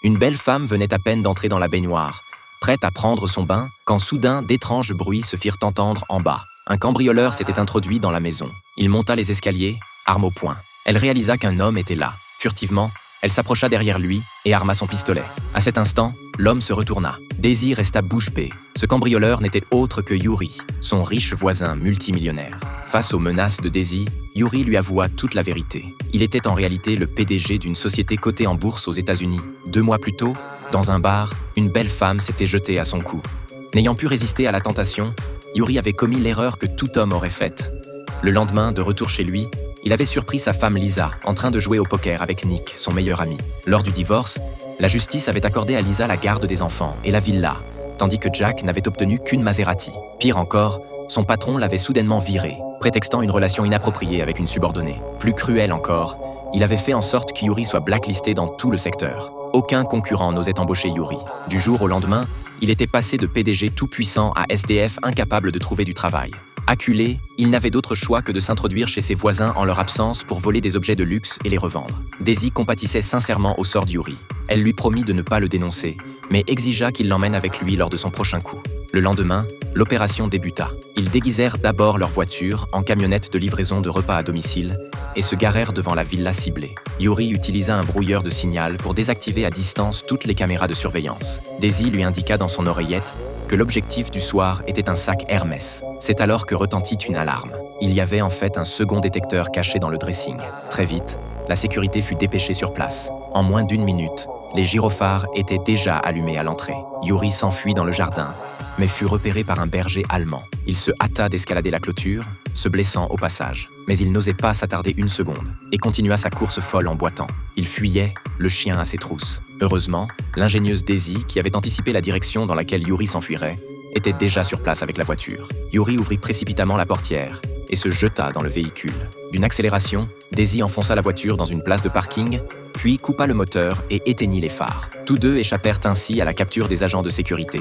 Une belle femme venait à peine d'entrer dans la baignoire, prête à prendre son bain, quand soudain d'étranges bruits se firent entendre en bas. Un cambrioleur s'était introduit dans la maison. Il monta les escaliers, arme au poing. Elle réalisa qu'un homme était là. Furtivement, elle s'approcha derrière lui et arma son pistolet. À cet instant, l'homme se retourna. Daisy resta bouche bée. Ce cambrioleur n'était autre que Yuri, son riche voisin multimillionnaire. Face aux menaces de Daisy, Yuri lui avoua toute la vérité. Il était en réalité le PDG d'une société cotée en bourse aux États-Unis. 2 mois plus tôt, dans un bar, une belle femme s'était jetée à son cou. N'ayant pu résister à la tentation, Yuri avait commis l'erreur que tout homme aurait faite. Le lendemain, de retour chez lui, il avait surpris sa femme Lisa en train de jouer au poker avec Nick, son meilleur ami. Lors du divorce, la justice avait accordé à Lisa la garde des enfants et la villa, tandis que Jack n'avait obtenu qu'une Maserati. Pire encore, son patron l'avait soudainement viré, prétextant une relation inappropriée avec une subordonnée. Plus cruel encore, il avait fait en sorte que Yuri soit blacklisté dans tout le secteur. Aucun concurrent n'osait embaucher Yuri. Du jour au lendemain, il était passé de PDG tout-puissant à SDF incapable de trouver du travail. Acculé, il n'avait d'autre choix que de s'introduire chez ses voisins en leur absence pour voler des objets de luxe et les revendre. Daisy compatissait sincèrement au sort d'Yuri. Elle lui promit de ne pas le dénoncer, mais exigea qu'il l'emmène avec lui lors de son prochain coup. Le lendemain, l'opération débuta. Ils déguisèrent d'abord leur voiture en camionnette de livraison de repas à domicile et se garèrent devant la villa ciblée. Yuri utilisa un brouilleur de signal pour désactiver à distance toutes les caméras de surveillance. Daisy lui indiqua dans son oreillette que l'objectif du soir était un sac Hermès. C'est alors que retentit une alarme. Il y avait en fait un second détecteur caché dans le dressing. Très vite, la sécurité fut dépêchée sur place. En moins d'1 minute, les gyrophares étaient déjà allumés à l'entrée. Yuri s'enfuit dans le jardin, mais fut repéré par un berger allemand. Il se hâta d'escalader la clôture, se blessant au passage. Mais il n'osait pas s'attarder 1 seconde et continua sa course folle en boitant. Il fuyait, le chien à ses trousses. Heureusement, l'ingénieuse Daisy, qui avait anticipé la direction dans laquelle Yuri s'enfuirait, était déjà sur place avec la voiture. Yuri ouvrit précipitamment la portière et se jeta dans le véhicule. D'une accélération, Daisy enfonça la voiture dans une place de parking, puis coupa le moteur et éteignit les phares. Tous deux échappèrent ainsi à la capture des agents de sécurité.